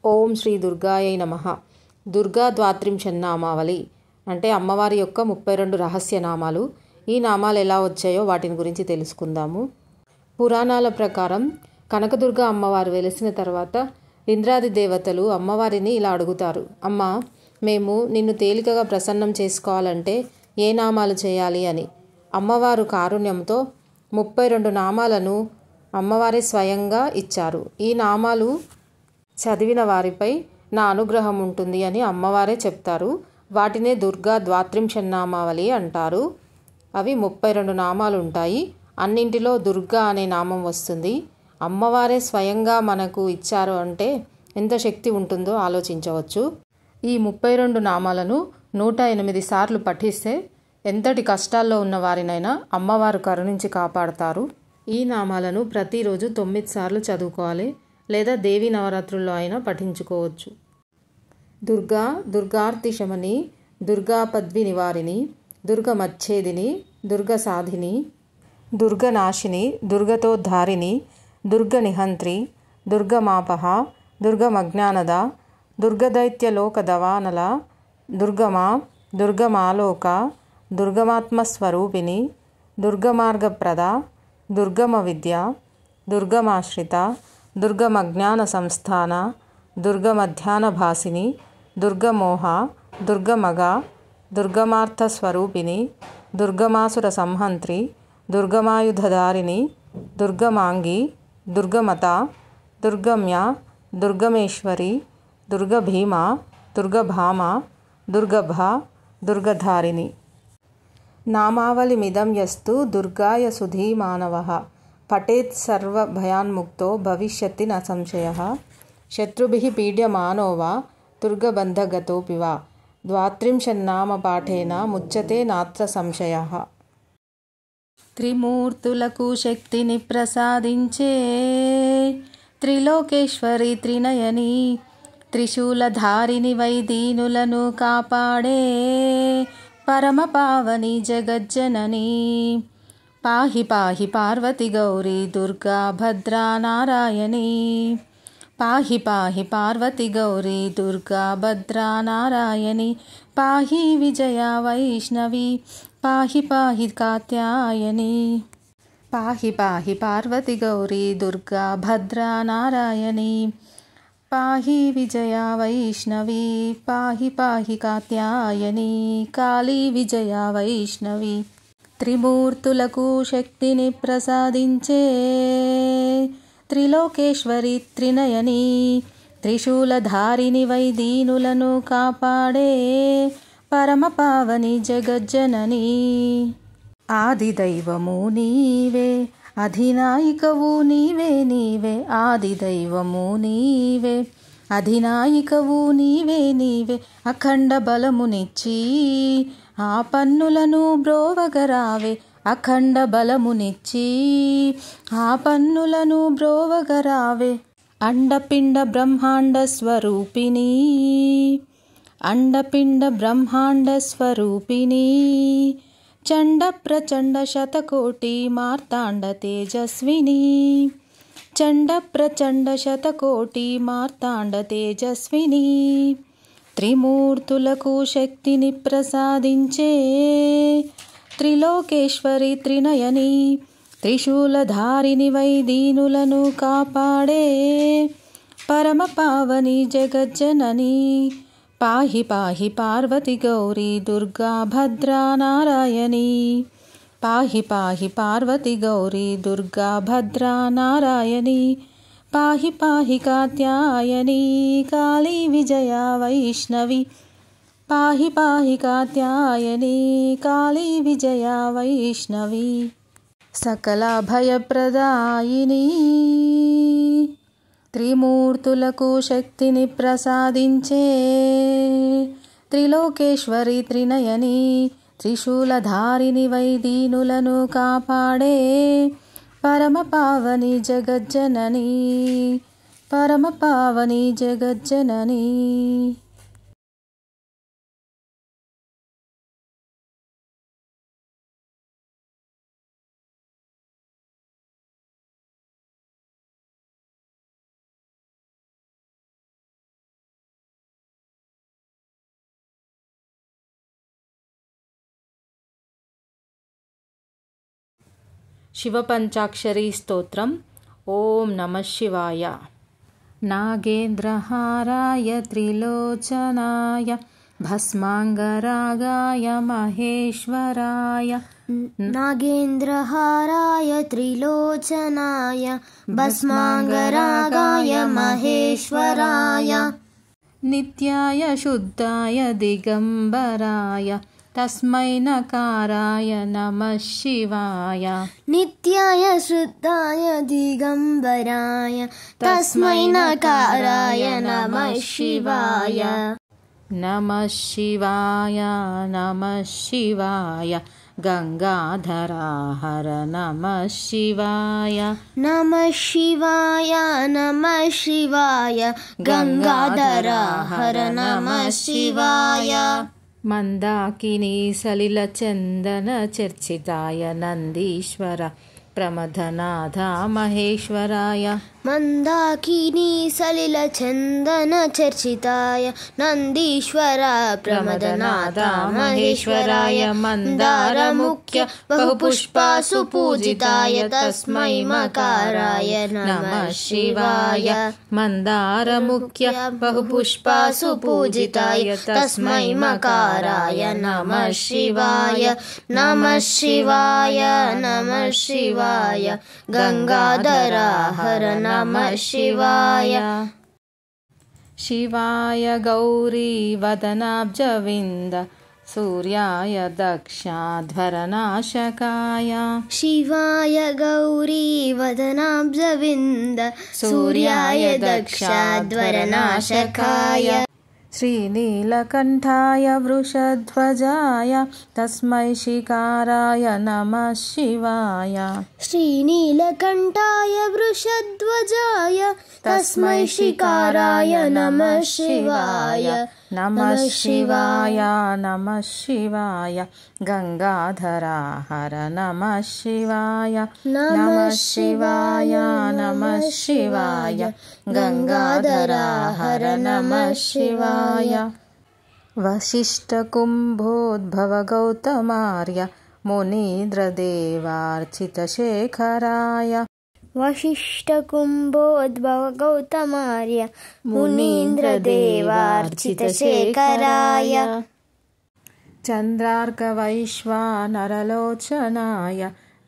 ఓం శ్రీ దుర్గాయై నమః. దుర్గా ద్వాత్రింశన్నామావళి అంటే అమ్మవారి యొక్క 32 రహస్య నామాలు. ఈ నామాలు ఎలా వచ్చాయో వాటిని గురించి తెలుసుకుందాము. పురాణాల ప్రకారం కనకదుర్గ అమ్మవారు వెలిసిన తర్వాత ఇంద్రాది దేవతలు అమ్మవారిని ఇలా అడుగుతారు, అమ్మ, మేము నిన్ను తేలికగా ప్రసన్నం చేసుకోవాలంటే ఏ నామాలు చేయాలి అని. అమ్మవారు కారుణ్యంతో 32 నామాలను అమ్మవారే స్వయంగా ఇచ్చారు. ఈ నామాలు చదివిన వారిపై నా అనుగ్రహం ఉంటుంది అని అమ్మవారే చెప్తారు. వాటినే దుర్గా ద్వాత్రింశన్నామావళి అంటారు. అవి 32 నామాలు ఉంటాయి. అన్నింటిలో దుర్గా అనే నామం వస్తుంది. అమ్మవారే స్వయంగా మనకు ఇచ్చారు అంటే ఎంత శక్తి ఉంటుందో ఆలోచించవచ్చు. ఈ 32 నామాలను 108 సార్లు పఠిస్తే ఎంతటి కష్టాల్లో ఉన్న వారినైనా అమ్మవారు కరుణించి కాపాడతారు. ఈ నామాలను ప్రతిరోజు 9 సార్లు చదువుకోవాలి, లేదా దేవీ నవరాత్రుల్లో అయినా పఠించుకోవచ్చు. దుర్గా, దుర్గార్తిశమని, దుర్గాపద్వి నివారిణి, దుర్గమచ్ఛేదిని, దుర్గసాధిని, దుర్గనాశిని, దుర్గతోద్ధారిణి, దుర్గనిహంత్రి, దుర్గమాపహ, దుర్గమజ్ఞానద, దుర్గదైత్యలోకదవానల, దుర్గమా, దుర్గమాలోక, దుర్గమాత్మస్వరూపిణి, దుర్గమార్గప్రద, దుర్గమ విద్య, దుర్గమాశ్రిత, దుర్గమజ్ఞాన సంస్థాన, దుర్గమధ్యానభాసిని, దుర్గమోహ, దుర్గమగ, దుర్గమార్థస్వరూపిణి, దుర్గమాసుర సంహంత్రి, దుర్గమాయుధధారిణి, దుర్గమాంగి, దుర్గమత, దుర్గమ్య, దుర్గమేశ్వరి, దుర్గభీమ, దుర్గభామ, దుర్గభ, దుర్గధారిణి. నామావళిమిదం యస్తు దుర్గాయ సుధీమానవః పఠేత్ సర్వభయాన్ముక్తో భవిష్యతి న సంశయః. శత్రుభిః పీడ్యమానో వా దుర్గబంధగతోపి వా ద్వాత్రింశన్నామపాఠేన ముచ్యతే నాత్ర సంశయః. త్రిమూర్తులకు శక్తిని ప్రసాదించే త్రిలోకేశ్వరి త్రినయని, త్రిశూలధారిని వై దీనులను కాపాడే పరమపావని జగజ్జనని. పాహి పాహి పార్వతి గౌరీ దుర్గా భద్రా నారాయణి. పాహి పాహి పార్వతి గౌరీ దుర్గా భద్రా నారాయణి. పాహి విజయ వైష్ణవి, పాహి పాహి కాత్యాయని. పాహి పాహి పార్వతి గౌరీ దుర్గా భద్రా నారాయణి. పాహి విజయ వైష్ణవి, పాహి పాహి కాత్యాయని. కాళీ విజయ వైష్ణవి. త్రిమూర్తులకు శక్తిని ప్రసాదించే త్రిలోకేశ్వరి త్రినయని, త్రిశూలధారిని వై దీనులను కాపాడే పరమపావని జగజ్జనని. ఆదిదైవము నీవే, అధినాయికవు నీవే నీవే. ఆదిదైవము నీవే, అధినాయికవు నీవే నీవే. అఖండ బలమునిచ్చి ఆ పన్నులను బ్రోవగరావే. అఖండ బలమునిచ్చి ఆ పన్నులను బ్రోవగరావే. అండపిండ బ్రహ్మాండ స్వరూపిణి, అండపిండ బ్రహ్మాండ స్వరూపిణి. చండ ప్రచండ శతకోటి మార్తాండ తేజస్విని. చండ ప్రచండ శతకోటి మార్తాండ తేజస్విని. త్రిమూర్తులకు శక్తిని ప్రసాదించే త్రిలోకేశ్వరి త్రినయని, త్రిశూలధారిని వై దీనులను కాపాడే పరమపావని జగజ్జనని. పాహి పాహి పార్వతి గౌరీ దుర్గా భద్రా నారాయణి. పాహి పాహి పార్వతి గౌరీ దుర్గా భద్రా నారాయణి. పాహి పాహి కాత్యాయని. కాళీ విజయ వైష్ణవి. పాహి పాహి కాత్యాయని. కాళీ విజయ వైష్ణవి. సకల భయప్రదాయిని. త్రిమూర్తులకు శక్తిని ప్రసాదించే త్రిలోకేశ్వరి త్రినయని, త్రిశూలధారిని వై దీనులను కాపాడే పరమపావని జగజ్జనని. పరమపావని జగజ్జనని. శివపంచాక్షరీ స్తోత్రం. ఓం నమః శివాయ. నాగేంద్రహారాయ త్రిలోచనాయ భస్మాంగరాగాయ మహేశ్వరాయ. నాగేంద్రహారాయ త్రిలోచనాయ భస్మాంగరాగాయ మహేశ్వరాయ. నిత్యాయ శుద్ధాయ దిగంబరాయ తస్మై నకారాయ నమః శివాయ. నిత్యాయ శుద్ధాయ దిగంబరాయ తస్మై నకారాయ నమః శివాయ. నమః శివాయ నమః శివాయ గంగాధరాహర నమః శివాయ. నమః శివాయ నమః శివాయ గంగాధరాహర నమః శివాయ. మందాకినీ సలిల చందన చర్చితాయ నందీశ్వర ప్రమథనాథ మహేశ్వరాయ. మందాకినీ సలిల చందన చర్చితాయ నందీశ్వర ప్రమదనాథ మహేశ్వరాయ. మందార ముఖ్య బహుపుష్పాసు పూజితాయ తస్మై మకారాయ నమః శివాయ. మందార ముఖ్య బహుపుష్పాసు పూజితాయ తస్మై మకారాయ నమః శివాయ. నమః శివాయ నమః శివాయ గంగాధరాహర నమః శివాయ. శివాయ గౌరీ వదనాబ్జవింద సూర్యాయ దక్షాధ్వరనాశకాయ. శివాయ గౌరీ వదనాబ్జవింద సూర్యాయ దక్షాధ్వరనాశకాయ. శ్రీనీలకంఠాయ వృషధ్వజాయ తస్మై శిఖారాయ నమః శివాయ. శ్రీనీలకంఠాయ వృషధ్వజాయ తస్మై శిఖారాయ నమః శివాయ. నమః శివాయ నమః శివాయ గంగాధరాహర నమః శివాయ. నమః శివాయ నమః శివాయ గంగాధరాహర నమః శివాయ. వశిష్ఠకుంభోద్భవ గౌతమార్య మునీంద్రదేవార్చితశేఖరాయ. వశిష్ఠకుంభోద్భవ గౌతమార్య మునీంద్రదేవార్చితశేఖరాయ. చంద్రార్కవైశ్వానరలోచనాయ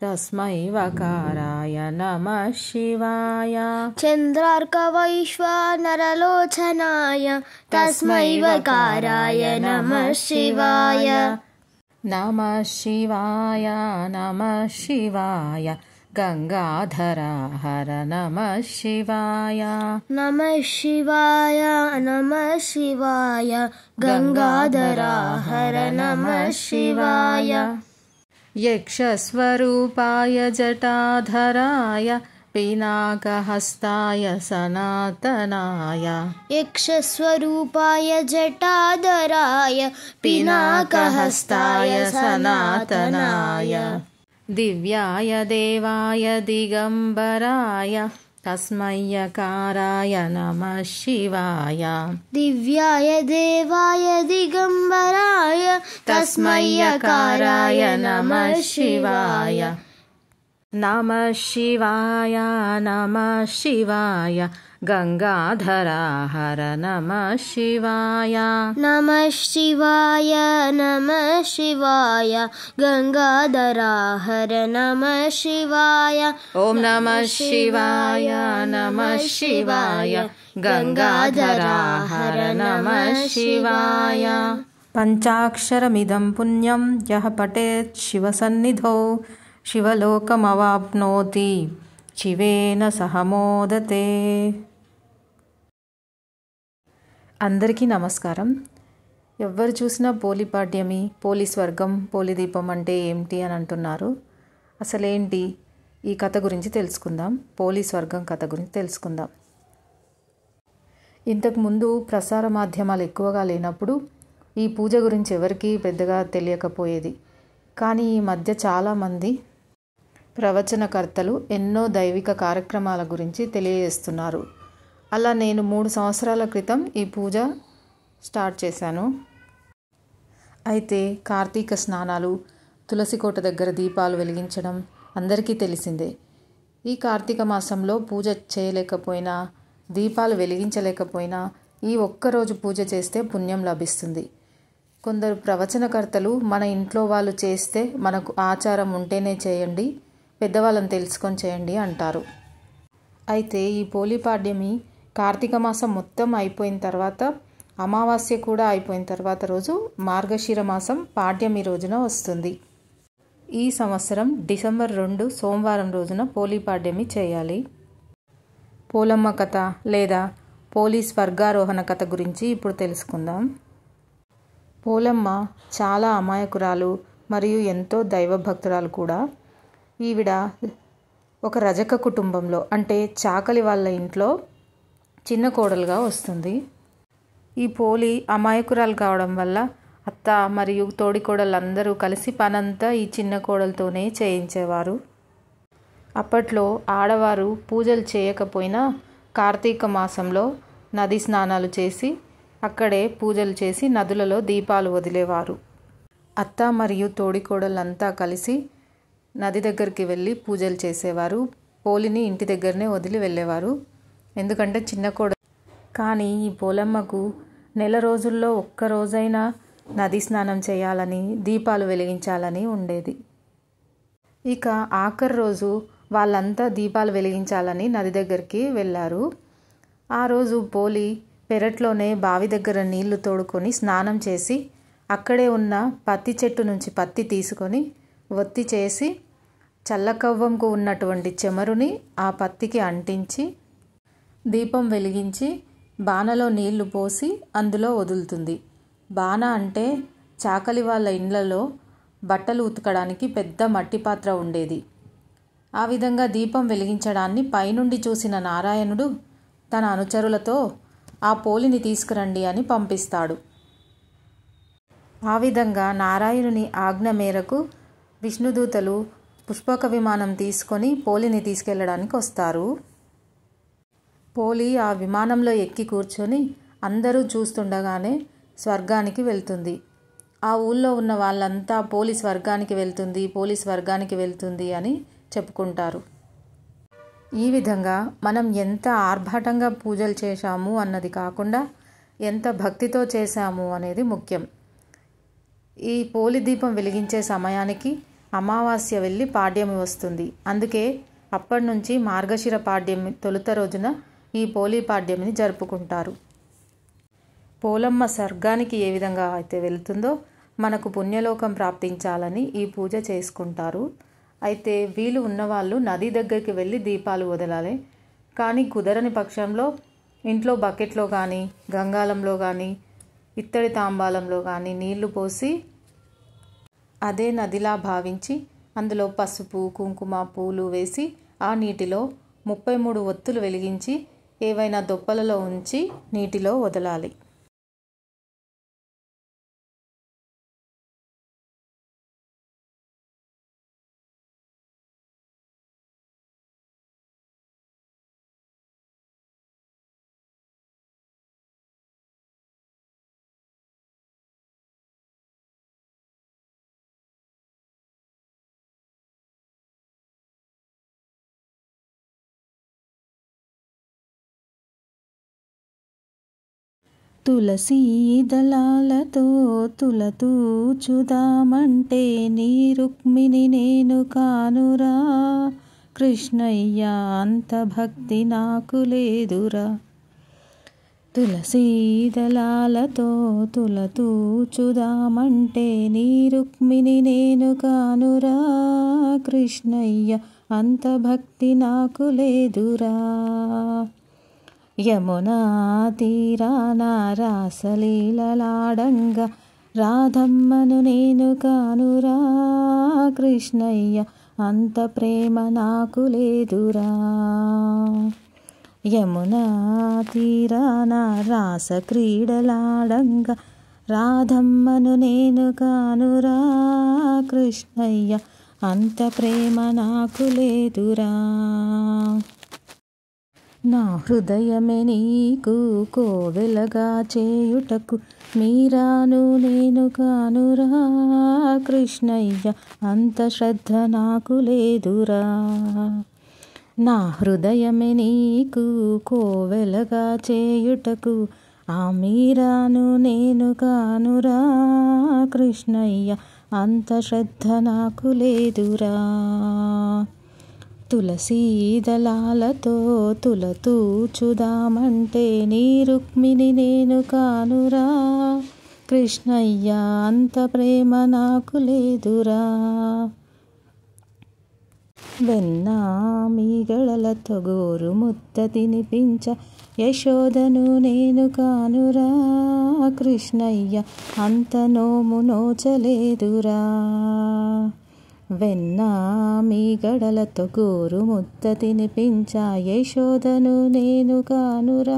తస్మై వకారాయ నమః శివాయ. చంద్రార్కవైశ్వానరలోచనాయ తస్మై వకారాయ నమః శివాయ. నమః శివాయ నమః శివాయ గంగాధరాహర నమః శివాయ. నమః శివాయ నమః శివాయ గంగాధరాహర నమః శివాయ. యక్షస్వరూపాయ జటాధరాయ పినాకహస్తాయ సనాతనాయ. యక్షస్వరూపాయ జటాధరాయ పినాకహస్తాయ సనాతనాయ. దివ్యాయ దేవాయ దిగంబరాయ తస్మై యకారాయ నమః శివాయ. దివ్యాయ దేవాయ దిగంబరాయ తస్మై యకారాయ నమః శివాయ. నమః శివాయ నమః శివాయ గంగాధరాహర నమః శివాయ. నమః శివాయ నమః శివాయ గంగాధరాహర నమః శివాయ. ఓం నమః శివాయ నమః శివాయ గంగాధరాహర నమః శివాయ. పంచాక్షరమిదం పుణ్యం యః పఠేత్ శివసన్నిధౌ శివలోకమవాప్నోతి శివేన సహ మోదతే. అందరికీ నమస్కారం. ఎవ్వరు చూసినా పోలిపాడ్యమి, పోలి స్వర్గం, పోలి దీపం అంటే ఏమిటి అని అంటున్నారు. అసలేంటి ఈ కథ గురించి తెలుసుకుందాం. పోలి స్వర్గం కథ గురించి తెలుసుకుందాం. ఇంతకుముందు ప్రసార మాధ్యమాలు ఎక్కువగా లేనప్పుడు ఈ పూజ గురించి ఎవరికీ పెద్దగా తెలియకపోయేది. కానీ ఈ మధ్య చాలామంది ప్రవచనకర్తలు ఎన్నో దైవిక కార్యక్రమాల గురించి తెలియజేస్తున్నారు. అలా నేను 3 సంవత్సరాల క్రితం ఈ పూజ స్టార్ట్ చేశాను. అయితే కార్తీక స్నానాలు, తులసి కోట దగ్గర దీపాలు వెలిగించడం, అందరికీ తెలిసిందే. ఈ కార్తీక మాసంలో పూజ చేయలేకపోయినా, దీపాలు వెలిగించలేకపోయినా ఈ ఒక్కరోజు పూజ చేస్తే పుణ్యం లభిస్తుంది. కొందరు ప్రవచనకర్తలు మన ఇంట్లో వాళ్ళు చేస్తే మనకు ఆచారం ఉంటేనే చేయండి, పెద్దవాళ్ళని తెలుసుకొని చేయండి అంటారు. అయితే ఈ పోలీపాడ్యమి కార్తీక మాసం మొత్తం అయిపోయిన తర్వాత, అమావాస్య కూడా అయిపోయిన తర్వాత రోజు మార్గశిర మాసం పాడ్యమి రోజున వస్తుంది. ఈ సంవత్సరం డిసెంబర్ 2 సోమవారం రోజున పోలీపాడ్యమి చేయాలి. పోలమ్మ కథ లేదా పోలీ స్వర్గారోహణ కథ గురించి ఇప్పుడు తెలుసుకుందాం. పోలమ్మ చాలా అమాయకురాలు మరియు ఎంతో దైవభక్తురాలు కూడా. ఈవిడ ఒక రజక కుటుంబంలో, అంటే చాకలి వాళ్ళ ఇంట్లో చిన్న కోడలుగా వస్తుంది. ఈ పోలి అమాయకురాలు కావడం వల్ల అత్త మరియు తోడికోడళ్ళందరూ కలిసి పనంతా ఈ చిన్న కోడలతోనే చేయించేవారు. అప్పట్లో ఆడవారు పూజలు చేయకపోయినా కార్తీక మాసంలో నది స్నానాలు చేసి అక్కడే పూజలు చేసి నదులలో దీపాలు వదిలేవారు. అత్త మరియు తోడికోడళ్ళంతా కలిసి నది దగ్గరికి వెళ్ళి పూజలు చేసేవారు. పోలిని ఇంటి దగ్గరనే వదిలి వెళ్ళేవారు, ఎందుకంటే చిన్న కోడలు. కానీ ఈ పోలమ్మకు నెల రోజుల్లో ఒక్కరోజైనా నది స్నానం చేయాలని, దీపాలు వెలిగించాలని ఉండేది. ఇక ఆఖరి రోజు వాళ్ళంతా దీపాలు వెలిగించాలని నది దగ్గరికి వెళ్ళారు. ఆ రోజు పోలి పెరట్లోనే బావి దగ్గర నీళ్లు తోడుకొని స్నానం చేసి అక్కడే ఉన్న పత్తి చెట్టు నుంచి పత్తి తీసుకొని ఒత్తి చేసి చల్లకవ్వంకు ఉన్నటువంటి చెమరుని ఆ పత్తికి అంటించి దీపం వెలిగించి బాణలో నీళ్లు పోసి అందులో వదులుతుంది. బాణ అంటే చాకలి వాళ్ళ ఇండ్లలో బట్టలు ఉతకడానికి పెద్ద మట్టి పాత్ర ఉండేది. ఆ విధంగా దీపం వెలిగించడాన్ని పైనుండి చూసిన నారాయణుడు తన అనుచరులతో ఆ పోలిని తీసుకురండి అని పంపిస్తాడు. ఆ విధంగా నారాయణుని ఆజ్ఞ మేరకు విష్ణుదూతలు పుష్పక విమానం తీసుకొని పోలిని తీసుకెళ్ళడానికి వస్తారు. పోలి ఆ విమానంలో ఎక్కి కూర్చొని అందరూ చూస్తుండగానే స్వర్గానికి వెళ్తుంది. ఆ ఊళ్ళో ఉన్న వాళ్ళంతా పోలి స్వర్గానికి వెళ్తుంది, పోలి స్వర్గానికి వెళ్తుంది అని చెప్పుకుంటారు. ఈ విధంగా మనం ఎంత ఆర్భాటంగా పూజలు చేశాము అన్నది కాకుండా ఎంత భక్తితో చేశాము అనేది ముఖ్యం. ఈ పోలి దీపం వెలిగించే సమయానికి అమావాస్య వెళ్ళి పాడ్యమి వస్తుంది. అందుకే అప్పటి నుంచి మార్గశిర పాడ్యమి తొలుత రోజున ఈ పోలీ పాడ్యమిని జరుపుకుంటారు. పోలమ్మ స్వర్గానికి ఏ విధంగా అయితే వెళ్తుందో మనకు పుణ్యలోకం ప్రాప్తించాలని ఈ పూజ చేసుకుంటారు. అయితే వీలు ఉన్నవాళ్ళు నది దగ్గరికి వెళ్ళి దీపాలు వదలాలి. కానీ కుదరని పక్షంలో ఇంట్లో బకెట్లో కానీ, గంగాళంలో కానీ, ఇత్తడి తాంబాలంలో కానీ నీళ్లు పోసి అదే నదిలా భావించి అందులో పసుపు, కుంకుమ, పూలు వేసి ఆ నీటిలో 33 ఒత్తులు వెలిగించి ఏవైనా దొప్పలలో ఉంచి నీటిలో వదలాలి. తులసీ దళాలతో తులతూచుదామంటే నీ రుక్మిణి నేను కానురా, కృష్ణయ్య అంత భక్తి నాకు లేదురా. తులసీ దళాలతో తులతూచుదామంటే నీ రుక్మిణి నేను కానురా, కృష్ణయ్య అంత భక్తి నాకు లేదురా. యమునా తీరాన రాసలీలలాడంగా రాధమ్మను నేను కానురా, కృష్ణయ్య అంత ప్రేమ నాకు లేదురా. యమునా తీరాన రాస క్రీడలాడంగా రాధమ్మను నేను కానురా, కృష్ణయ్య అంత ప్రేమ నాకు లేదురా. నా హృదయమే నీకు కోవెలగా చేయుటకు మీరాను నేను కానురా కృష్ణయ్య, అంత శ్రద్ధ నాకు లేదురా. నా హృదయమే నీకు కోవెలగా చేయుటకు ఆ మీరాను నేను కానురా కృష్ణయ్య, అంత శ్రద్ధ నాకు లేదురా. తులసీ దళాలతో తులతూచుదామంటే నీ రుక్మిణి నేను కానురా కృష్ణయ్య, అంత ప్రేమ నాకు లేదురా. వెన్న మీగడలతో గోరు ముద్ద తినిపించ యశోదను నేను కానురా కృష్ణయ్య, అంత నోము నోచలేదురా. వెన్న మీగడలతో గోరు ముద్ద తినిపించ యశోదను నేను కానురా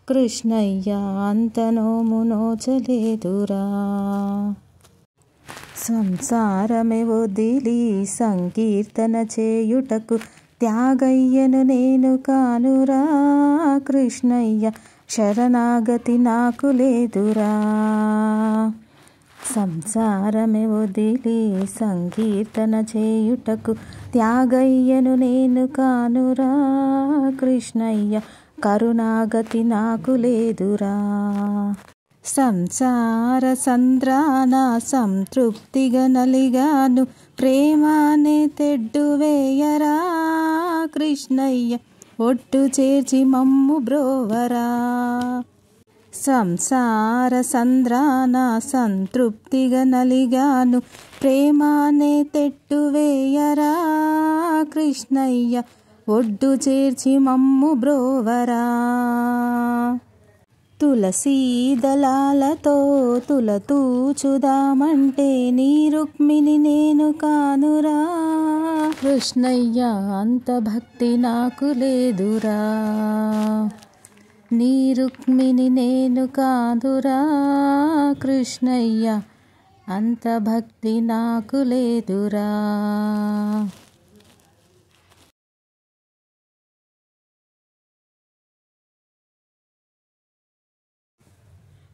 కృష్ణయ్య, అంత నోము నోచలేదురా. సంసారమే వదిలి సంకీర్తన చేయుటకు త్యాగయ్యను నేను కానురా కృష్ణయ్య, శరణాగతి నాకు లేదురా. సంసారమే వదిలి సంకీర్తన చేయుటకు త్యాగయ్యను నేను కానురా కృష్ణయ్య, కరుణాగతి నాకు లేదురా. సంసార సంద్రాన సంతృప్తిగా నలిగాను ప్రేమానే తెడ్డు వేయరా కృష్ణయ్య, ఒట్టు చేర్చి మమ్ము బ్రోవరా. సంసార సంద్రాన సంతృప్తిగా నలిగాను ప్రేమానే తెట్టు వేయరా కృష్ణయ్య, ఒడ్డు చేర్చి మమ్ము బ్రోవరా. తులసీ దళాలతో తులతూచుదామంటే నీ రుక్మిణి నేను కానురా కృష్ణయ్య, అంత భక్తి నాకు లేదురా. నీ రుక్మిణి నేను కాదురా కృష్ణయ్య, అంత భక్తి నాకు లేదురా.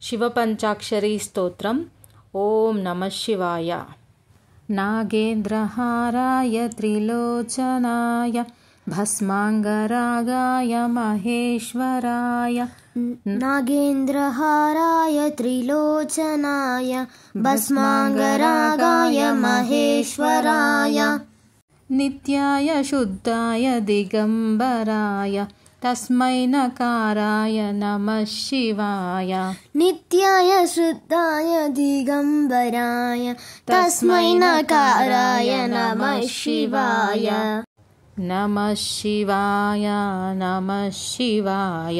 శివపంచాక్షరీ స్తోత్రం. ఓం నమః శివాయ. నాగేంద్రహారాయ త్రిలోచనాయ భస్మాంగరాగాయ మహేశ్వరాయ. నాగేంద్రహారాయ త్రిలోచనాయ భస్మాంగరాగాయ మహేశ్వరాయ. నిత్యాయ శుద్ధాయ దిగంబరాయ తస్మై నకారాయ నమః శివాయ. నిత్యాయ శుద్ధాయ దిగంబరాయ తస్మై నకారాయ నమః శివాయ. నమః శివాయ నమః శివాయ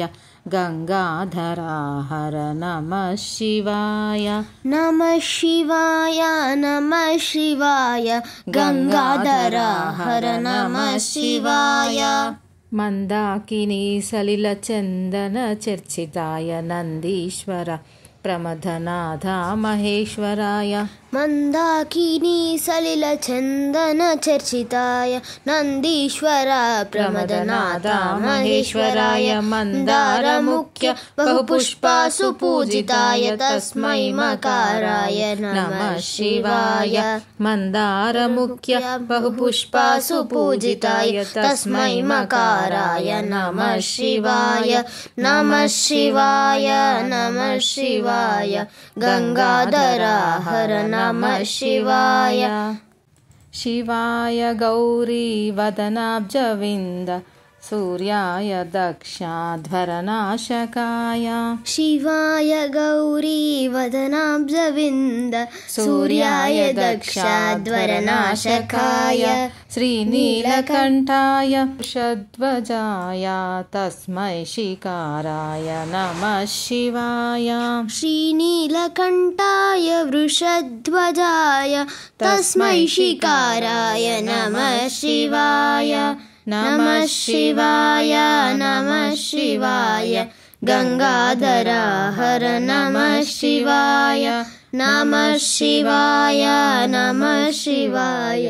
గంగాధరా హర నమః శివాయ. నమః శివాయ నమః శివాయ గంగాధరా హర నమః శివాయ. మందాకినీ సలిల చందన చర్చితాయ నందీశ్వర ప్రమథనాథ మహేశ్వరాయ. మందాకినీ సలిల చందన చర్చితాయ నందీశ్వర ప్రమదనాథ మహేశ్వరాయ. మందార ముఖ్య బహుపుష్పాసు పూజితాయ తస్మై మకారాయ నమః శివాయ. మందార ముఖ్య బహుపుష్పాసు పూజితాయ తస్మై మకారాయ నమః శివాయ. నమః శివాయ నమః శివాయ గంగాధరా హర నమః శివాయ. శివాయ గౌరీ వదనాబ్జవింద సూర్యాయ దక్షాధ్వరనాశకాయ. శివాయ గౌరీ వదనాబ్జవింద సూర్యాయ దక్షాధ్వరనాశకాయ. శ్రీనీలకంఠాయ వృషధ్వజాయ తస్మై శికారాయ నమః శివాయ. శ్రీనీలకంఠాయ వృషధ్వజాయ తస్మై శికారాయ నమః శివాయ. నమః శివాయ నమః శివాయ గంగాధరా హర నమః శివాయ. నమః శివాయ నమః శివాయ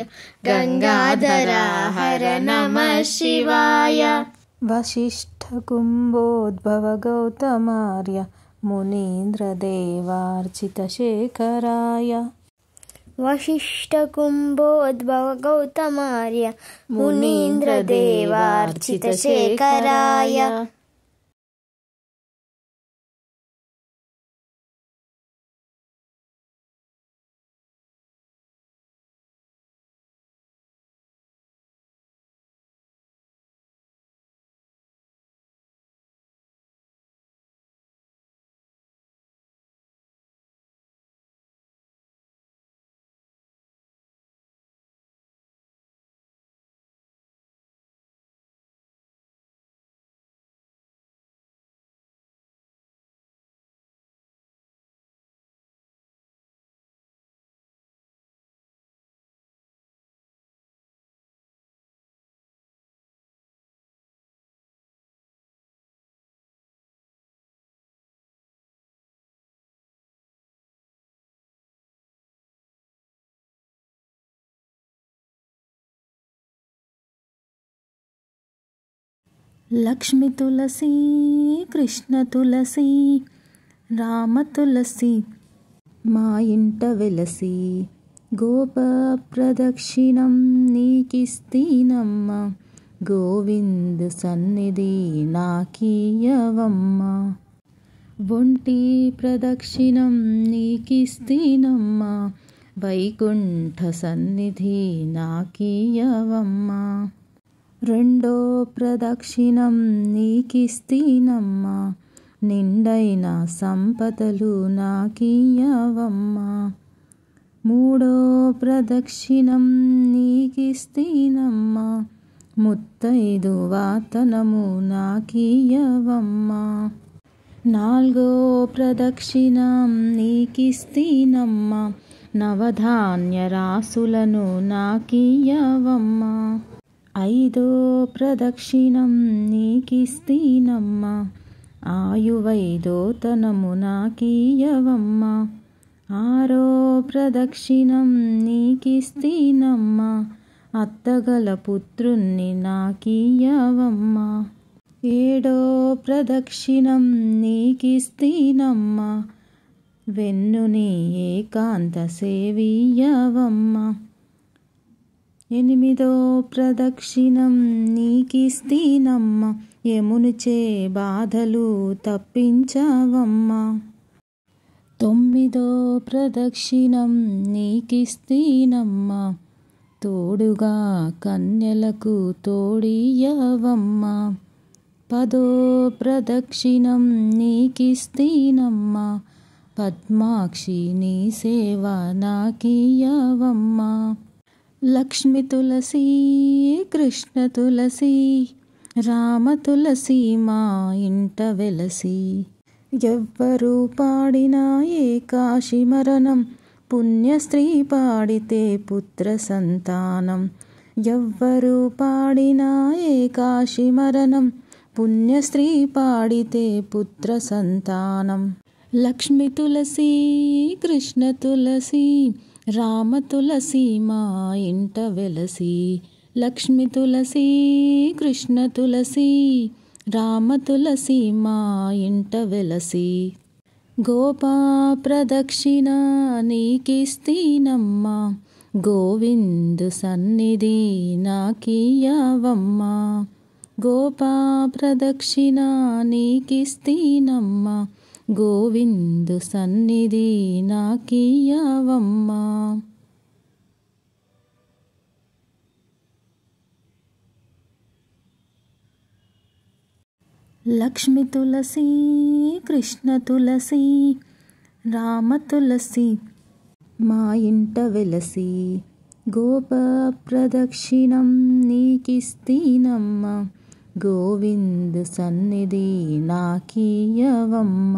గంగాధరా హర నమః శివాయ. వశిష్ఠకుంభోద్భవ గౌతమార్య మునీంద్రదేవార్చితశేఖరాయ వశిష్ఠకుంభోద్భవ గౌతమార్య మునీంద్రదేవార్చితశేఖరాయ లక్ష్మి తులసి కృష్ణ తులసి రామ తులసి మా ఇంట వెలసి గోప ప్రదక్షిణం నీకిస్తీనమ్మ గోవిందు సన్నిధి నాకీయవమ్మ ఒంటి ప్రదక్షిణం నీకిస్తీనమ్మ వైకుంఠ సన్నిధి నాకీయవమ్మ రెండో ప్రదక్షిణం నీకిస్తీనమ్మ నిండైన సంపదలు నాకీయవమ్మ మూడో ప్రదక్షిణం నీకిస్తీనమ్మ ముత్తైదు వాతనము నాకీయవమ్మ నాలుగో ప్రదక్షిణం నీకిస్తీనమ్మ నవధాన్య రాసులను నాకీయవమ్మ ఐదో ప్రదక్షిణం నీకిస్తీనమ్మ ఆయువైదోతనము నాకీయవమ్మ ఆరో ప్రదక్షిణం నీకిస్తీనమ్మ అత్తగల పుత్రుణ్ణి నాకీయవమ్మ ఏడో ప్రదక్షిణం నీకిస్తీనమ్మ వెన్నుని ఏకాంత సేవీయవమ్మ ఎనిమిదో ప్రదక్షిణం నీకిస్తీనమ్మ యమునిచే బాధలు తప్పించవమ్మ తొమ్మిదో ప్రదక్షిణం నీకిస్తీనమ్మ తోడుగా కన్యలకు తోడియవమ్మ పదో ప్రదక్షిణం నీకిస్తీనమ్మ పద్మాక్షి నీ సేవ నాకీయవమ్మ లక్ష్మి తులసి కృష్ణ తులసి రామ తులసి మా ఇంట వెలసి ఎవ్వరు పాడినా ఏకాశి మరణం పుణ్యస్త్రీ పాడితే పుత్ర సంతానం ఎవ్వరు పాడినా ఏకాశి మరణం పుణ్యస్త్రీ పాడితే పుత్ర సంతానం లక్ష్మి తులసి కృష్ణ తులసి రామ తులసి మా ఇంట వెలసి లక్ష్మి తులసి కృష్ణ తులసి రామ తులసి మా ఇంట వెలసి గోపా ప్రదక్షిణ నీకిస్తీనమ్మ గోవిందు సన్నిధి నాకీయవమ్మ గోపా ప్రదక్షిణ నీకిస్తీనమ్మ గోవిందు సన్నిధి నాకీయవమ్మ లక్ష్మి తులసి కృష్ణ తులసి రామ తులసి మా ఇంట వెలసి గోప ప్రదక్షిణం నీకిస్తీనమ్మ గోవిందు సన్నిధి నాకీయవమ్మ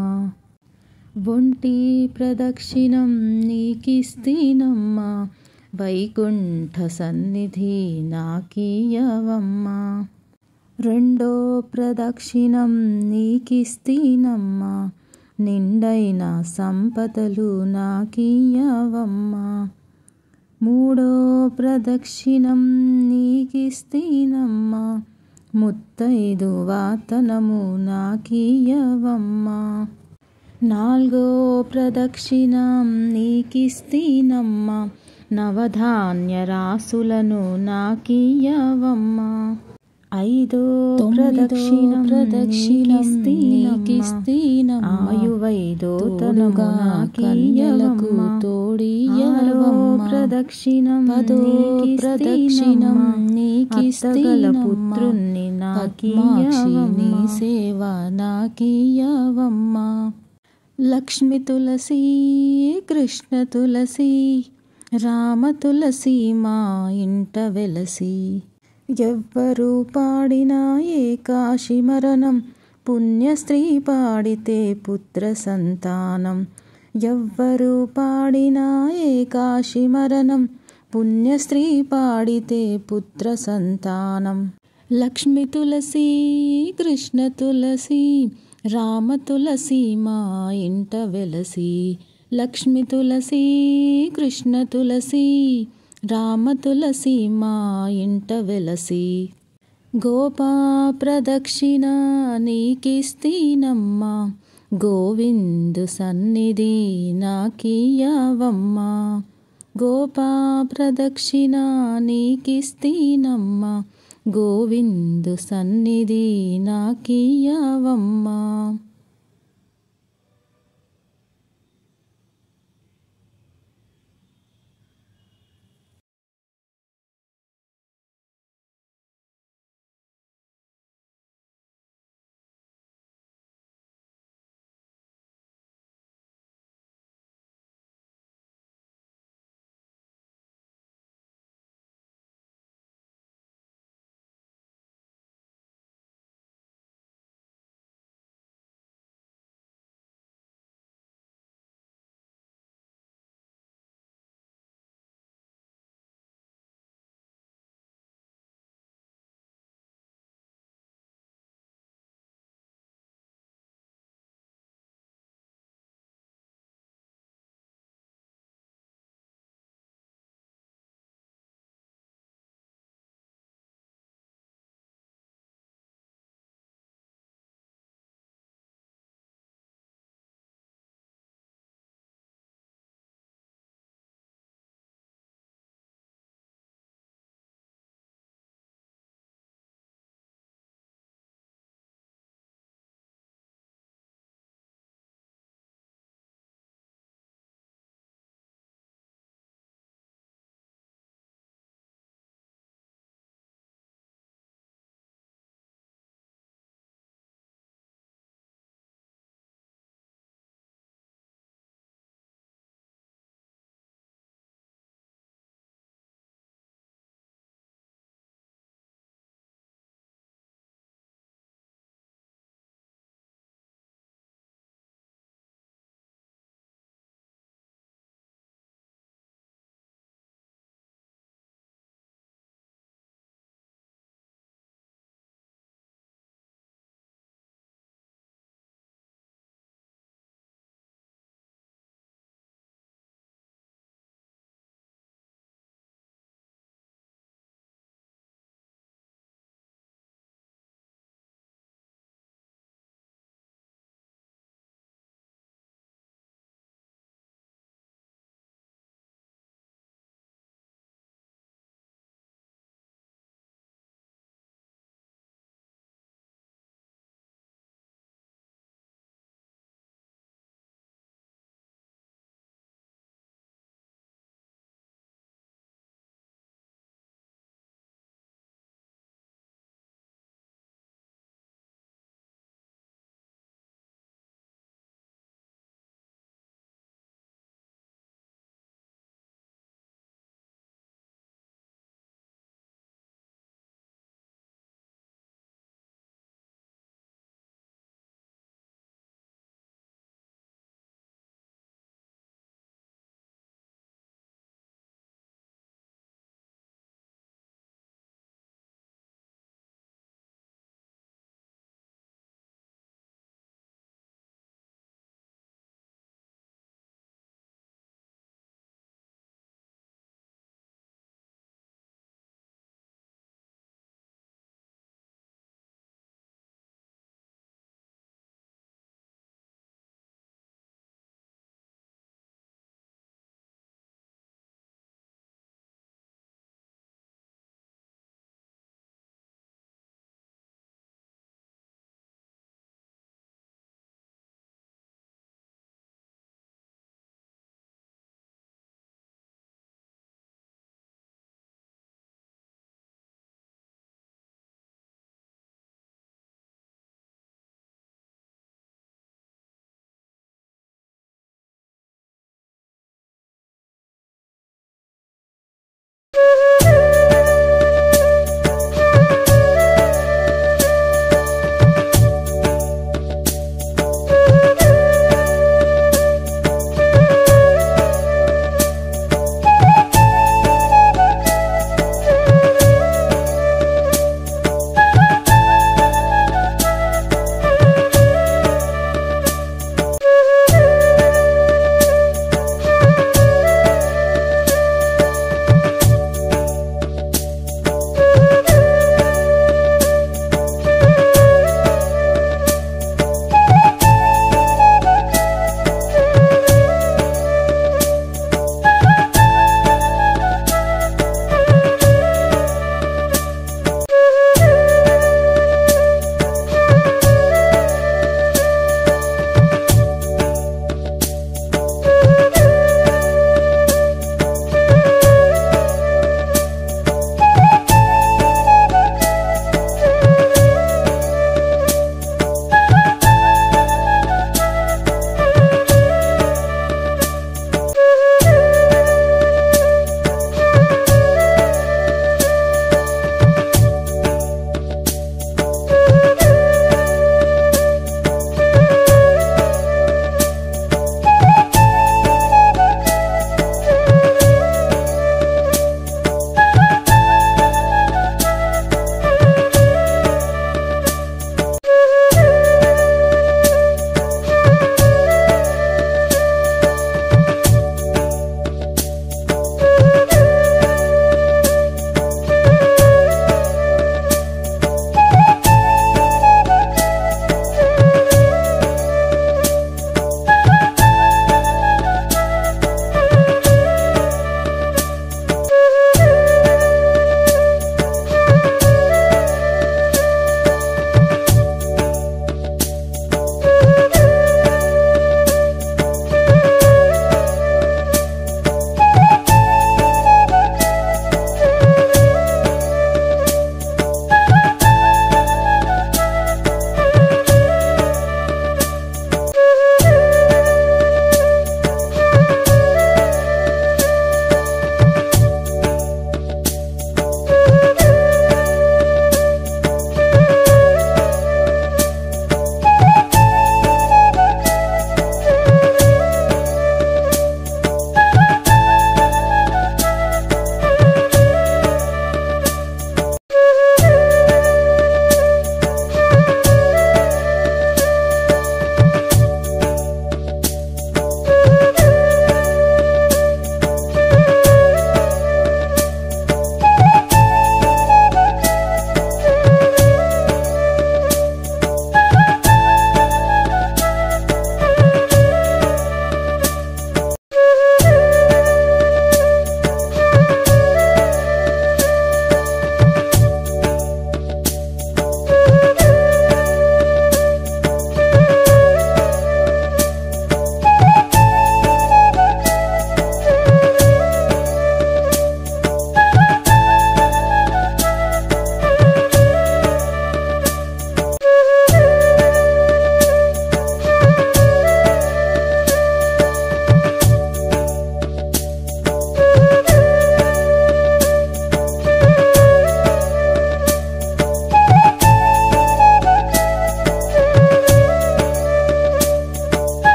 ఒంటి ప్రదక్షిణం నీకిస్తీనమ్మ వైకుంఠ సన్నిధి నాకీయవమ్మ రెండో ప్రదక్షిణం నీకిస్తీనమ్మ నిండైన సంపదలు నాకీయవమ్మ మూడో ప్రదక్షిణం నీకిస్తీనమ్మ ముత్తైదు వాతనము నాకీయవమ్మా. 4వ ప్రదక్షిణం నీకిస్తీనమ్మా, నవధాన్య రాసులను నాకీయవమ్మా. 5వ ప్రదక్షిణం నీకిస్తీనమ్మా, ఆయువైదోతనము నాకీయవమ్మా. 6వ ప్రదక్షిణం నీకిస్తీనమ్మా, పుత్రుణ్ణి నాకీయవమ్మా. సేవ నాకీయవమ్మా. లక్ష్మి తులసి కృష్ణ తులసి రామ తులసి మా ఇంట వెలసి. ఎవ్వరు పాడినా ఏకాశి మరణం, పుణ్య స్త్రీ పాడితే పుత్ర సంతానం. ఎవ్వరు పాడినా ఏకాశి మరణం, పుణ్య స్త్రీ పాడితే పుత్ర సంతానం. లక్ష్మి తులసి కృష్ణ తులసి రామ తులసి మా ఇంట వెలసి. లక్ష్మి తులసి కృష్ణ తులసి రామ తులసి మా ఇంట వెలసి. గోపా ప్రదక్షిణ నీకిస్తీనమ్మా, గోవిందు సన్నిధి నాకీయవమ్మా. గోపా ప్రదక్షిణ నీకిస్తీనమ్మా, గోవిందు సన్నిధి నాకీయవమ్మా.